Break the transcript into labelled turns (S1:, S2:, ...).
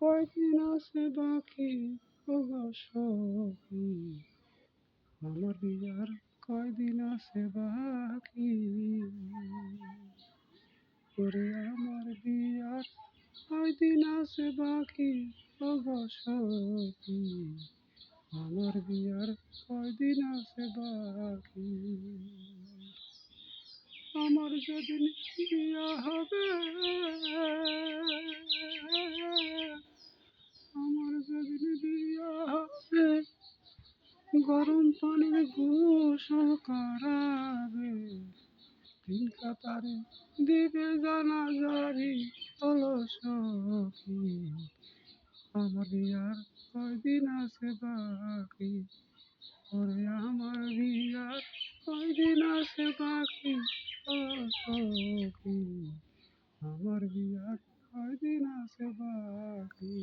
S1: কয়দিন আছে বাকি ওগো সখী, আমার বিয়ার কয়দিন আছে বাকি, ওরে আমার বিয়ার কয়দিন আছে বাকি ওগো সখী, আমার বিয়ার কয়দিন আছে বাকি। আমার যেদিন বিয়া হবে, আমার যেদিন বিয়া হবে, গরম পানির গোসল করাবে, তিন কাতারে দিবে জানাজারি হলো সখী, আমার বিয়ার কয়দিন আছে বাকি, ওরে আমার বিয়ার কয়দিন আছে বাকি ও সখী, আমার বিয়ার কয়দিন আছে বাকি।